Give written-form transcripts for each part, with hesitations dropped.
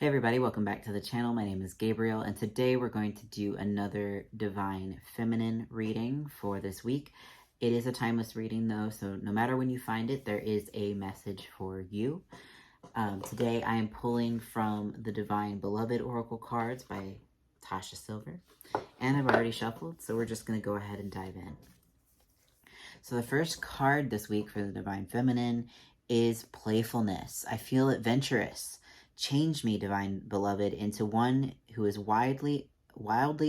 Hey everybody, welcome back to the channel. My name is Gabriel, and today we're going to do another Divine Feminine reading for this week. It is a timeless reading though, so no matter when you find it, there is a message for you. Today I am pulling from the Divine Beloved Oracle cards by Tasha Silver, and I've already shuffled, so we're just going to go ahead and dive in. So the first card this week for the Divine Feminine is Playfulness. I feel adventurous. Change me, Divine Beloved, into one who is wildly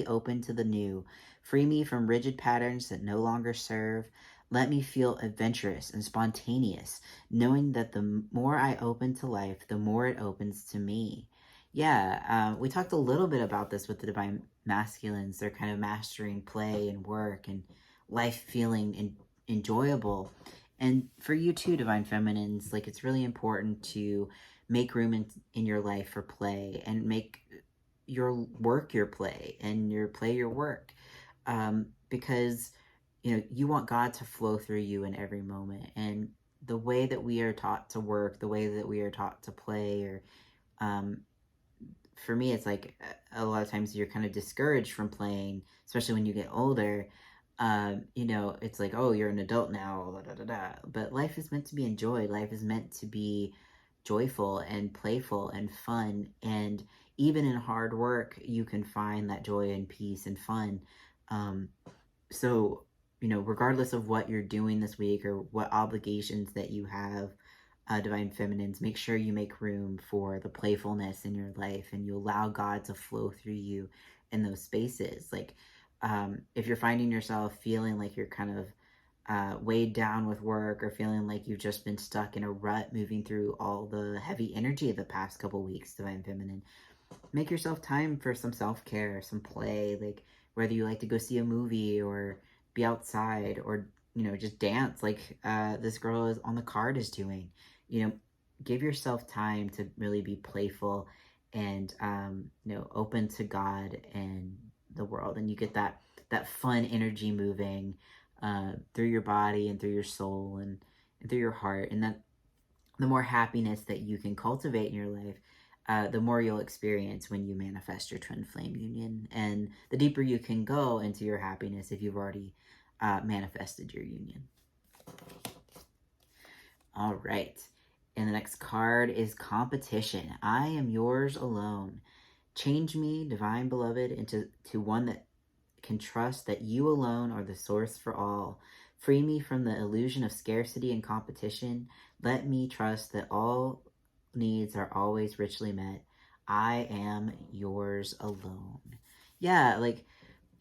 open to the new. Free me from rigid patterns that no longer serve. Let me feel adventurous and spontaneous, knowing that the more I open to life, the more it opens to me. Yeah, we talked a little bit about this with the Divine Masculines. They're kind of mastering play and work and life feeling enjoyable. And for you too, Divine Feminines, like it's really important to make room in your life for play and make your work your play and your play your work, because you want God to flow through you in every moment. And the way that we are taught to work, the way that we are taught to play, or for me, it's like a lot of times you're kind of discouraged from playing, especially when you get older. It's like, oh, you're an adult now, da, da, da, da. But life is meant to be enjoyed. Life is meant to be joyful and playful and fun. And even in hard work, you can find that joy and peace and fun. So, regardless of what you're doing this week or what obligations that you have, Divine Feminines, make sure you make room for the playfulness in your life and you allow God to flow through you in those spaces. Like, if you're finding yourself feeling like you're kind of weighed down with work, or feeling like you've just been stuck in a rut moving through all the heavy energy of the past couple weeks, Divine Feminine, make yourself time for some self-care, some play, like whether you like to go see a movie or be outside or, just dance like this girl is on the card is doing. Give yourself time to really be playful and, open to God and the world, and you get that fun energy moving through your body and through your soul and through your heart. And that the more happiness that you can cultivate in your life, the more you'll experience when you manifest your twin flame union, and the deeper you can go into your happiness if you've already manifested your union. All right. And the next card is Competition. I am yours alone. Change me, Divine Beloved, into one that can trust that you alone are the source for all. Free me from the illusion of scarcity and competition. Let me trust that all needs are always richly met. I am yours alone. Yeah, like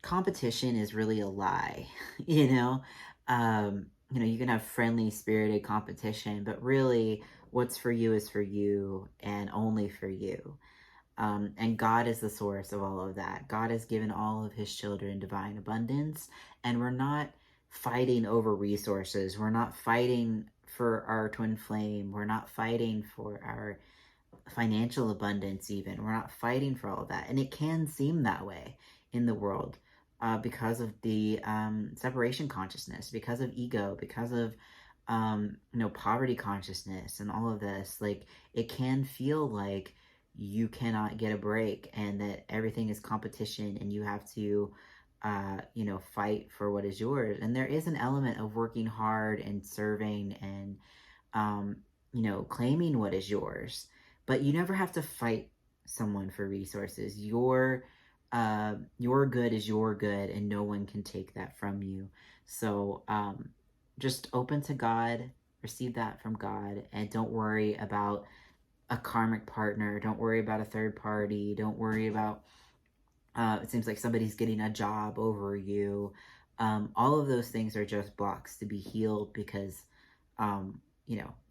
competition is really a lie, you know? You can have friendly, spirited competition, but really what's for you is for you and only for you. And God is the source of all of that. God has given all of his children divine abundance, and we're not fighting over resources. We're not fighting for our twin flame. We're not fighting for our financial abundance even. We're not fighting for all of that. And it can seem that way in the world because of the separation consciousness, because of ego, because of poverty consciousness and all of this. Like, it can feel like you cannot get a break and that everything is competition and you have to fight for what is yours. And there is an element of working hard and serving and claiming what is yours, but you never have to fight someone for resources. Your good is your good, and no one can take that from you. So just open to God, receive that from God, and don't worry about a karmic partner. Don't worry about a third party. Don't worry about it seems like somebody's getting a job over you. All of those things are just blocks to be healed, because no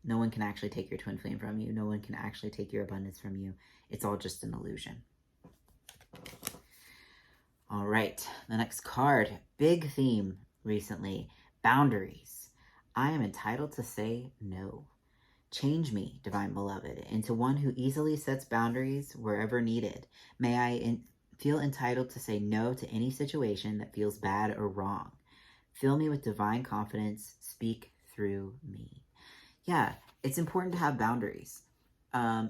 one can actually take your twin flame from you. No one can actually take your abundance from you. It's all just an illusion. All right, the next card, big theme recently, boundaries. I am entitled to say no. Change me, Divine Beloved, into one who easily sets boundaries wherever needed. May I feel entitled to say no to any situation that feels bad or wrong. Fill me with divine confidence. Speak through me. Yeah, it's important to have boundaries.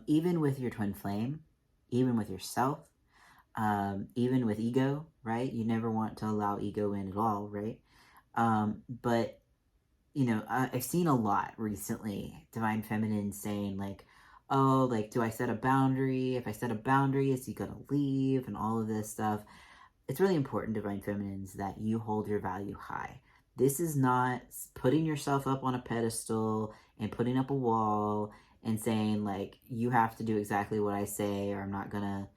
Even with your twin flame, even with yourself, even with ego, right? You never want to allow ego in at all, right? But I've seen a lot recently, divine feminine saying like, oh, like, do I set a boundary? If I set a boundary, is he gonna leave? And all of this stuff. It's really important, divine feminines, that you hold your value high. This is not putting yourself up on a pedestal and putting up a wall and saying like, you have to do exactly what I say or I'm not gonna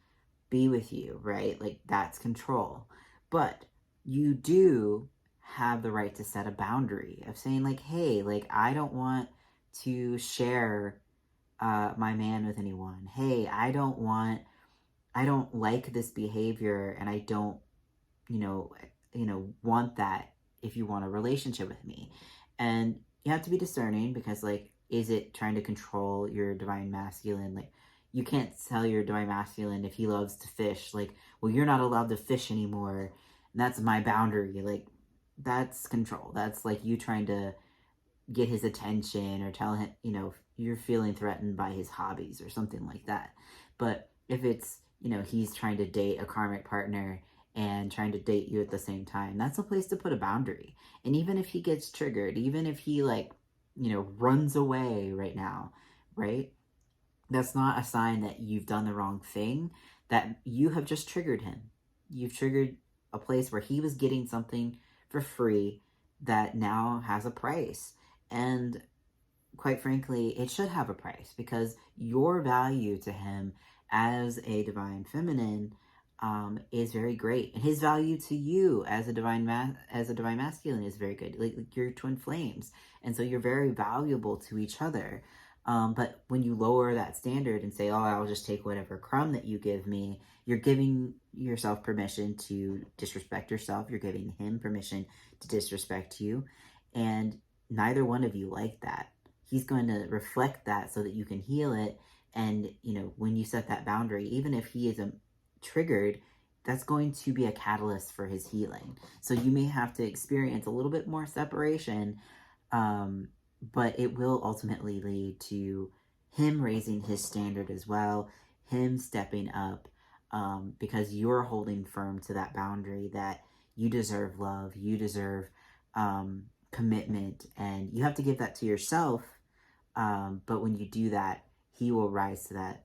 be with you, right? Like, that's control. But you do have the right to set a boundary of saying like, hey, like, I don't want to share my man with anyone. Hey, I don't like this behavior and I don't, you know, want that if you want a relationship with me. And you have to be discerning because, like, is it trying to control your divine masculine? Like, you can't tell your divine masculine if he loves to fish, like, well, you're not allowed to fish anymore. And that's my boundary. Like, that's control. That's like you trying to get his attention or tell him, you're feeling threatened by his hobbies or something like that. But if it's, he's trying to date a karmic partner and trying to date you at the same time, that's a place to put a boundary. And even if he gets triggered, even if he, like, runs away right now, right? That's not a sign that you've done the wrong thing, that you have just triggered him. You've triggered a place where he was getting something for free that now has a price. And quite frankly, it should have a price because your value to him as a divine feminine is very great, and his value to you as a divine masculine is very good. Like you're twin flames, and so you're very valuable to each other. But when you lower that standard and say, "Oh, I'll just take whatever crumb that you give me," you're giving yourself permission to disrespect yourself. You're giving him permission to disrespect you, and neither one of you like that. He's going to reflect that so that you can heal it. And when you set that boundary, even if he isn't triggered, that's going to be a catalyst for his healing. So you may have to experience a little bit more separation, but it will ultimately lead to him raising his standard as well, him stepping up, because you're holding firm to that boundary that you deserve love, you deserve commitment, and you have to give that to yourself. But when you do that, he will rise to that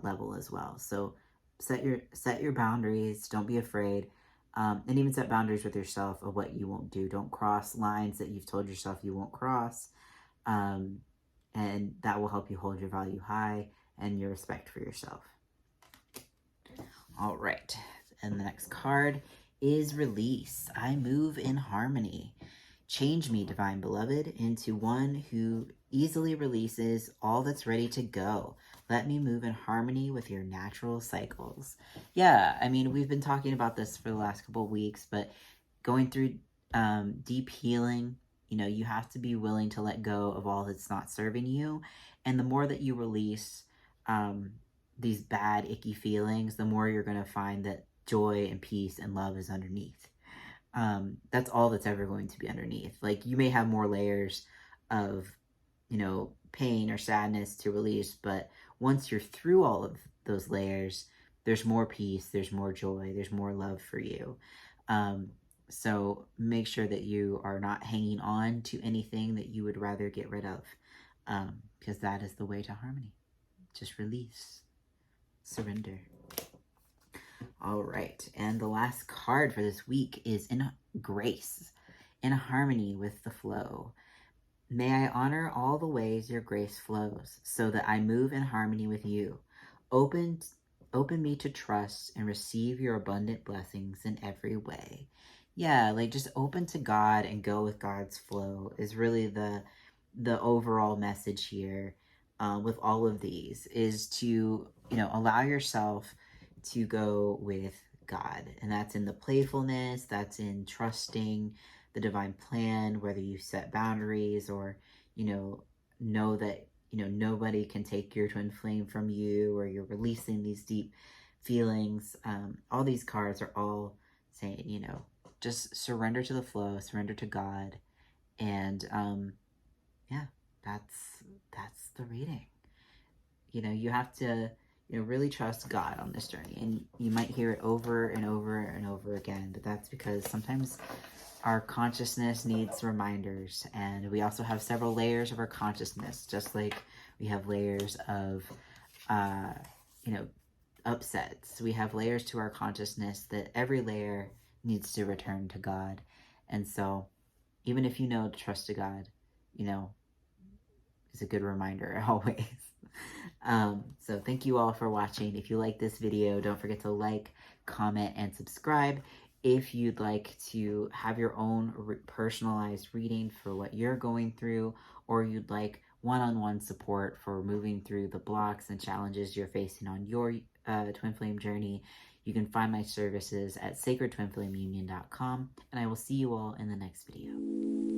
level as well. So set your boundaries. Don't be afraid, and even set boundaries with yourself of what you won't do. Don't cross lines that you've told yourself you won't cross, and that will help you hold your value high and your respect for yourself. All right, and the next card is release. I move in harmony. Change me, divine beloved, into one who easily releases all that's ready to go. Let me move in harmony with your natural cycles. Yeah, I mean, we've been talking about this for the last couple of weeks, but going through deep healing, you have to be willing to let go of all that's not serving you. And the more that you release these bad, icky feelings, the more you're going to find that joy and peace and love is underneath. That's all that's ever going to be underneath. Like, you may have more layers of, pain or sadness to release, but once you're through all of those layers, there's more peace, there's more joy, there's more love for you. So make sure that you are not hanging on to anything that you would rather get rid of, because that is the way to harmony. Just release, surrender. All right, and the last card for this week is in grace, in harmony with the flow. May I honor all the ways your grace flows, so that I move in harmony with you. Open me to trust and receive your abundant blessings in every way. Yeah, like, just open to God and go with God's flow is really the overall message here with all of these, is to, allow yourself to go with God. And that's in the playfulness, that's in trusting the divine plan, whether you set boundaries or, know that, nobody can take your twin flame from you, or you're releasing these deep feelings. All these cards are all saying, just surrender to the flow, surrender to God. And yeah, that's the reading. You have to really trust God on this journey. And you might hear it over and over and over again, but that's because sometimes our consciousness needs reminders. And we also have several layers of our consciousness, just like we have layers of, upsets. We have layers to our consciousness that every layer needs to return to God. And so even if you know to trust to God, is a good reminder always. So thank you all for watching. If you like this video, don't forget to like, comment, and subscribe. If you'd like to have your own personalized reading for what you're going through, or you'd like one-on-one support for moving through the blocks and challenges you're facing on your twin flame journey, you can find my services at sacredtwinflameunion.com, and I will see you all in the next video.